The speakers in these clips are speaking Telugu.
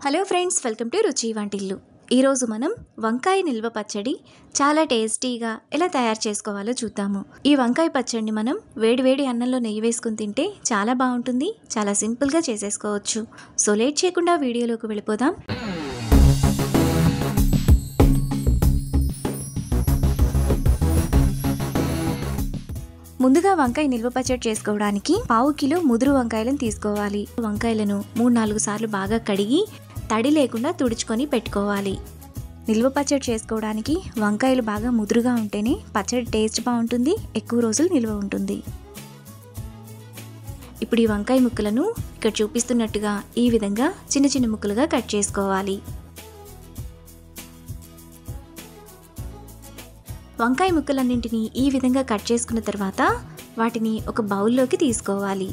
హలో ఫ్రెండ్స్, వెల్కమ్ టు రుచి వంటిల్లు. ఈరోజు మనం వంకాయ నిల్వ పచ్చడి చాలా టేస్టీగా ఎలా తయారు చేసుకోవాలో చూద్దాము. ఈ వంకాయ పచ్చడిని మనం వేడి అన్నంలో నెయ్యి వేసుకుని తింటే చాలా బాగుంటుంది. చాలా సింపుల్గా చేసేసుకోవచ్చు. సో లేట్ చేయకుండా వీడియోలోకి వెళ్ళిపోదాం. ముందుగా వంకాయ నిల్వ పచ్చడి చేసుకోవడానికి 1/2 కిలో ముదురు వంకాయలను తీసుకోవాలి. వంకాయలను 3-4 సార్లు బాగా కడిగి తడి లేకుండా తుడుచుకొని పెట్టుకోవాలి. నిల్వ పచ్చడి చేసుకోవడానికి వంకాయలు బాగా ముదురుగా ఉంటేనే పచ్చడి టేస్ట్ బాగుంటుంది, ఎక్కువ రోజులు నిల్వ ఉంటుంది. ఇప్పుడు ఈ వంకాయ ముక్కలను ఇక్కడ చూపిస్తున్నట్టుగా ఈ విధంగా చిన్న చిన్న ముక్కలుగా కట్ చేసుకోవాలి. వంకాయ ముక్కలన్నింటినీ ఈ విధంగా కట్ చేసుకున్న తర్వాత వాటిని ఒక బౌల్లోకి తీసుకోవాలి.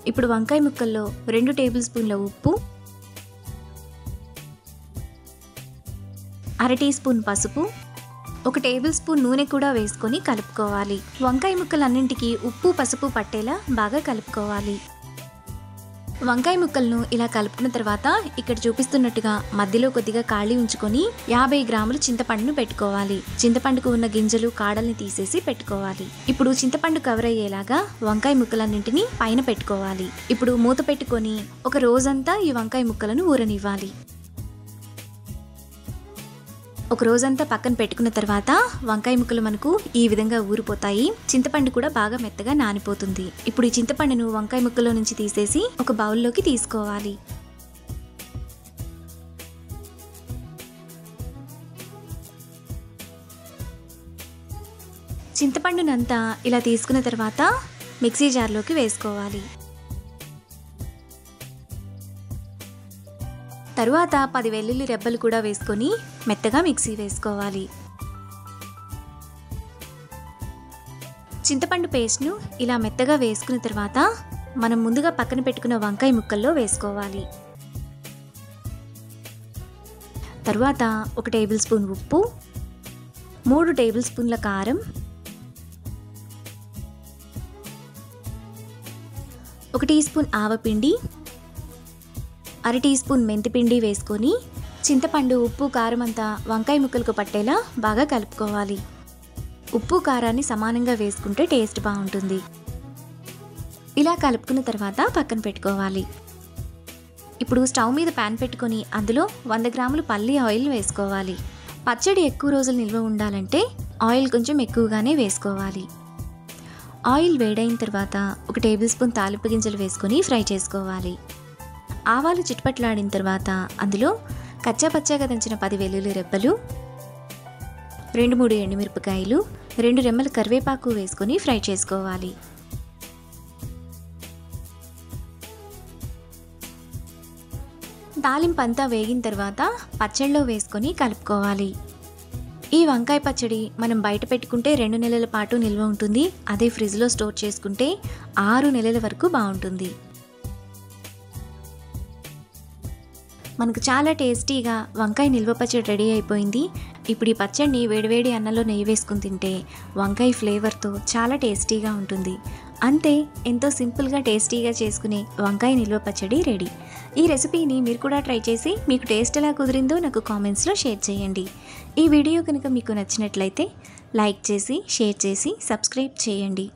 ఇప్పుడు వంకాయ ముక్కల్లో 2 టేబుల్ స్పూన్ల ఉప్పు, 1/2 టీ స్పూన్ పసుపు, 1 టేబుల్ స్పూన్ నూనె కూడా వేసుకొని కలుపుకోవాలి. వంకాయ ముక్కలన్నింటికి ఉప్పు పసుపు పట్టేలా బాగా కలుపుకోవాలి. వంకాయ ముక్కలను ఇలా కలుపుకున్న తర్వాత ఇక్కడ చూపిస్తున్నట్టుగా మధ్యలో కొద్దిగా ఖాళీ ఉంచుకొని 50 గ్రాములు చింతపండును పెట్టుకోవాలి. చింతపండుకు ఉన్న గింజలు కాడల్ని తీసేసి పెట్టుకోవాలి. ఇప్పుడు చింతపండు కవర్ అయ్యేలాగా వంకాయ ముక్కలన్నింటినీ పైన పెట్టుకోవాలి. ఇప్పుడు మూత పెట్టుకొని ఒక రోజంతా ఈ వంకాయ ముక్కలను ఊరనివ్వాలి. ఒక రోజంతా పక్కన పెట్టుకున్న తర్వాత వంకాయ ముక్కలు మనకు ఈ విధంగా ఊరిపోతాయి. చింతపండు కూడా బాగా మెత్తగా నానిపోతుంది. ఇప్పుడు ఈ చింతపండును వంకాయ ముక్కలో నుంచి తీసేసి ఒక బౌల్లోకి తీసుకోవాలి. చింతపండునంతా ఇలా తీసుకున్న తర్వాత మిక్సీ జార్లోకి వేసుకోవాలి. తరువాత 10 వెల్లుల్లి రెబ్బలు కూడా వేసుకొని మెత్తగా మిక్సీ వేసుకోవాలి. చింతపండు పేస్ట్ను ఇలా మెత్తగా వేసుకున్న తర్వాత మనం ముందుగా పక్కన పెట్టుకున్న వంకాయ ముక్కల్లో వేసుకోవాలి. తరువాత 1 టేబుల్ స్పూన్ ఉప్పు, 3 టేబుల్ స్పూన్ల కారం, 1 టీ స్పూన్ ఆవపిండి, 1/2 టీ స్పూన్ మెంతిపిండి వేసుకొని చింతపండు ఉప్పు కారం అంతా వంకాయ ముక్కలకు పట్టేలా బాగా కలుపుకోవాలి. ఉప్పు కారాన్ని సమానంగా వేసుకుంటే టేస్ట్ బాగుంటుంది. ఇలా కలుపుకున్న తర్వాత పక్కన పెట్టుకోవాలి. ఇప్పుడు స్టవ్ మీద ప్యాన్ పెట్టుకొని అందులో 100 గ్రాములు పల్లి ఆయిల్ వేసుకోవాలి. పచ్చడి ఎక్కువ రోజులు నిల్వ ఉండాలంటే ఆయిల్ కొంచెం ఎక్కువగానే వేసుకోవాలి. ఆయిల్ వేడైన తర్వాత 1 టేబుల్ స్పూన్ తాలింపు గింజలు వేసుకొని ఫ్రై చేసుకోవాలి. ఆవాలు చిట్పట్లాడిన తర్వాత అందులో కచ్చాపచ్చాగా దంచిన 10 వెల్లుల్లి రెబ్బలు, 2-3 ఎండుమిరపకాయలు, 2 రెమ్మల కరివేపాకు వేసుకొని ఫ్రై చేసుకోవాలి. తాలింపు అంతా వేగిన తర్వాత పచ్చడిలో వేసుకొని కలుపుకోవాలి. ఈ వంకాయ పచ్చడి మనం బయట పెట్టుకుంటే 2 నెలల పాటు నిల్వ ఉంటుంది. అదే ఫ్రిడ్జ్లో స్టోర్ చేసుకుంటే 6 నెలల వరకు బాగుంటుంది. మనకు చాలా టేస్టీగా వంకాయ నిల్వ పచ్చడి రెడీ అయిపోయింది. ఇప్పుడు ఈ పచ్చడిని వేడివేడి అన్నంలో నెయ్యి వేసుకుని తింటే వంకాయ ఫ్లేవర్తో చాలా టేస్టీగా ఉంటుంది. అంతే, ఎంతో సింపుల్గా టేస్టీగా చేసుకునే వంకాయ నిల్వ పచ్చడి రెడీ. ఈ రెసిపీని మీరు కూడా ట్రై చేసి మీకు టేస్ట్ ఎలా కుదిరిందో నాకు కామెంట్స్లో షేర్ చేయండి. ఈ వీడియో కనుక మీకు నచ్చినట్లయితే లైక్ చేసి, షేర్ చేసి, సబ్స్క్రైబ్ చేయండి.